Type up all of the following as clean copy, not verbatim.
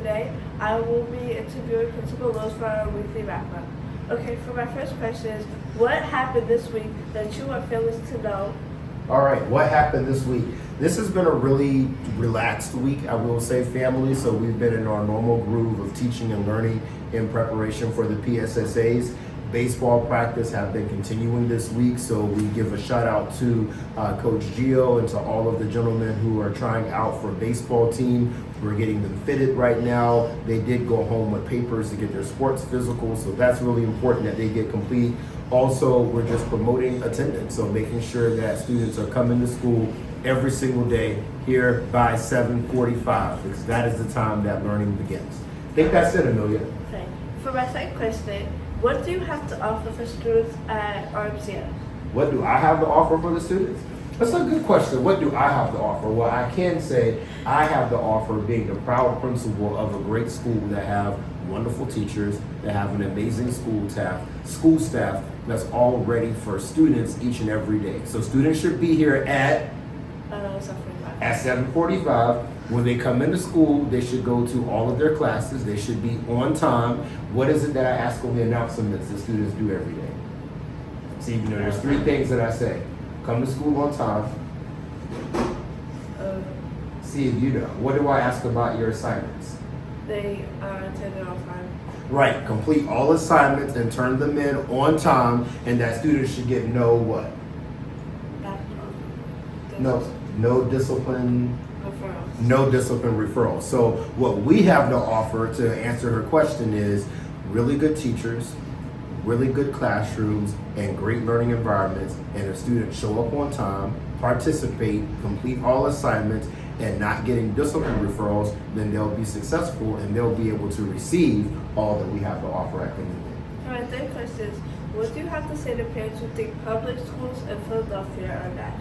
Today, I will be interviewing Principal Rose for our weekly wrap-up. Okay, for my first question is, what happened this week that you want families to know? All right, what happened this week? This has been a really relaxed week, I will say, family. So we've been in our normal groove of teaching and learning in preparation for the PSSAs. Baseball practice have been continuing this week, so we give a shout out to Coach Gio and to all of the gentlemen who are trying out for baseball team. We're getting them fitted right now. They did go home with papers to get their sports physical, so that's really important that they get complete. Also, we're just promoting attendance, so making sure that students are coming to school every single day here by 7:45, because that is the time that learning begins. I think that's it, Amelia. Okay. For my second question, what do you have to offer for students at RMCS? What do I have to offer for the students? That's a good question. What do I have to offer? Well, I can say I have to offer being the proud principal of a great school that have wonderful teachers, that have an amazing school staff that's all ready for students each and every day. So students should be here at 7:45. When they come into school, they should go to all of their classes. They should be on time. What is it that I ask on the announcements that students do every day? See, there's three things that I say. Come to school on time. See if you know. What do I ask about your assignments? They attended on time. Right, complete all assignments and turn them in on time, and that students should get no what? No discipline. Referrals. No discipline referral. So what we have to offer to answer her question is really good teachers, really good classrooms, and great learning environments. And if students show up on time, participate, complete all assignments, and not getting discipline referrals, then they'll be successful and they'll be able to receive all that we have to offer at Community. My third question is, what do you have to say to parents who think public schools in Philadelphia are bad?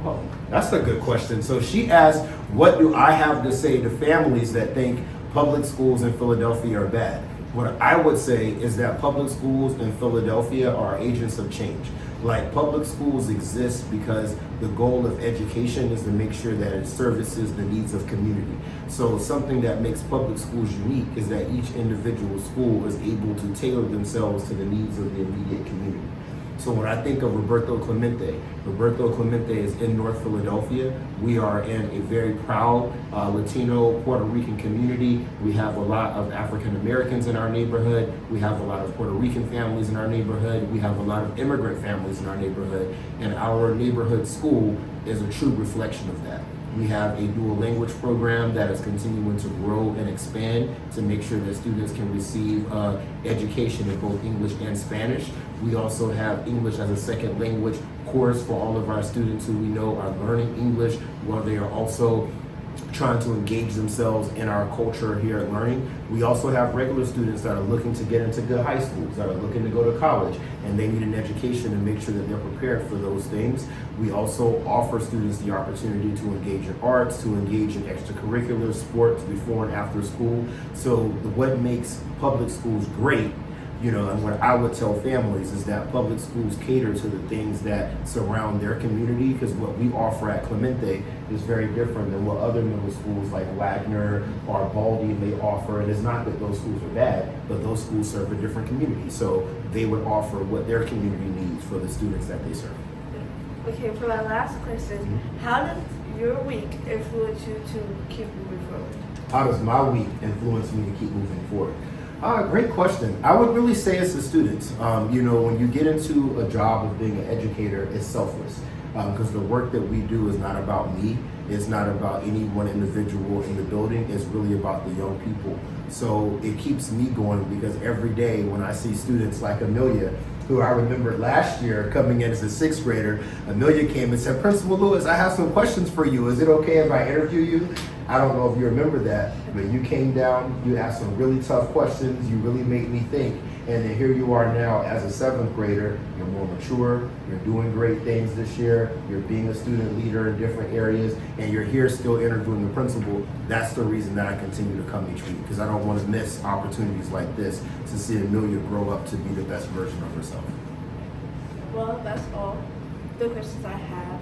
Oh, that's a good question. So she asked, what do I have to say to families that think public schools in Philadelphia are bad? What I would say is that public schools in Philadelphia are agents of change. Like, public schools exist because the goal of education is to make sure that it services the needs of community. So something that makes public schools unique is that each individual school is able to tailor themselves to the needs of the immediate community. So when I think of Roberto Clemente is in North Philadelphia. We are in a very proud Latino Puerto Rican community. We have a lot of African Americans in our neighborhood. We have a lot of Puerto Rican families in our neighborhood. We have a lot of immigrant families in our neighborhood. And our neighborhood school is a true reflection of that. We have a dual language program that is continuing to grow and expand to make sure that students can receive education in both English and Spanish. We also have English as a second language course for all of our students who we know are learning English while they are also trying to engage themselves in our culture here at Learning. We also have regular students that are looking to get into good high schools, that are looking to go to college, and they need an education to make sure that they're prepared for those things. We also offer students the opportunity to engage in arts, to engage in extracurricular sports before and after school. So what makes public schools great, and what I would tell families is that public schools cater to the things that surround their community, because what we offer at Clemente is very different than what other middle schools like Wagner or Baldy may offer. And it's not that those schools are bad, but those schools serve a different community. So they would offer what their community needs for the students that they serve. Okay, for my last question, how did your week influence you to keep moving forward? How does my week influence me to keep moving forward? Great question. I would really say it's the students. When you get into a job of being an educator, it's selfless. Because the work that we do is not about me. It's not about any one individual in the building. It's really about the young people. So it keeps me going because every day when I see students like Amelia, who I remember last year coming in as a sixth grader, Amelia came and said, "Principal Lewis, I have some questions for you. Is it okay if I interview you?" I don't know if you remember that, but you came down, you asked some really tough questions, you really made me think. And then here you are now as a seventh grader, you're more mature, you're doing great things this year, you're being a student leader in different areas, and you're here still interviewing the principal. That's the reason that I continue to come each week, because I don't want to miss opportunities like this to see Amelia grow up to be the best version of herself. Well, that's all the questions I have.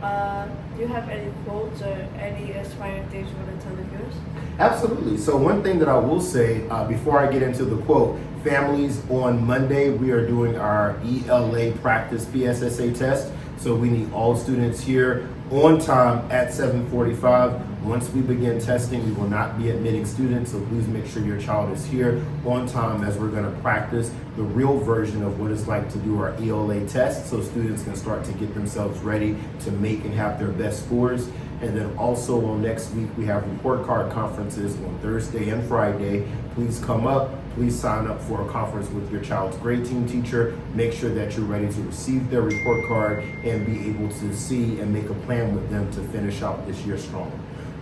Do you have any quotes or any inspiring things you want to tell the viewers? Absolutely. So one thing that I will say before I get into the quote, families, on Monday we are doing our ELA practice PSSA test. So we need all students here on time at 7:45. Once we begin testing, we will not be admitting students, so please make sure your child is here on time as we're going to practice the real version of what it's like to do our ELA test so students can start to get themselves ready to make and have their best scores. And then also on next week, we have report card conferences on Thursday and Friday. Please come up. Please sign up for a conference with your child's grade team teacher. Make sure that you're ready to receive their report card and be able to see and make a plan with them to finish out this year strong.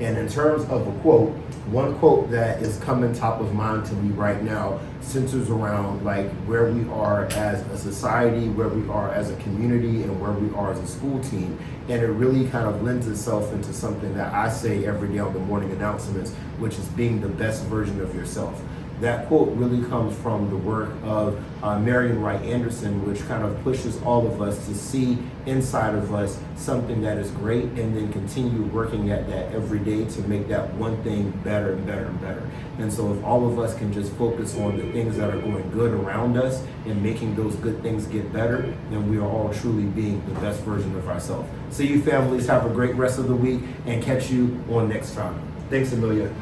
And in terms of a quote, one quote that is coming top of mind to me right now centers around like where we are as a society, where we are as a community, and where we are as a school team. And it really kind of lends itself into something that I say every day on the morning announcements, which is being the best version of yourself. That quote really comes from the work of Marian Wright Anderson, which kind of pushes all of us to see inside of us something that is great and then continue working at that every day to make that one thing better and better and better. And so if all of us can just focus on the things that are going good around us and making those good things get better, then we are all truly being the best version of ourselves. See you families, have a great rest of the week and catch you on next time. Thanks, Amelia.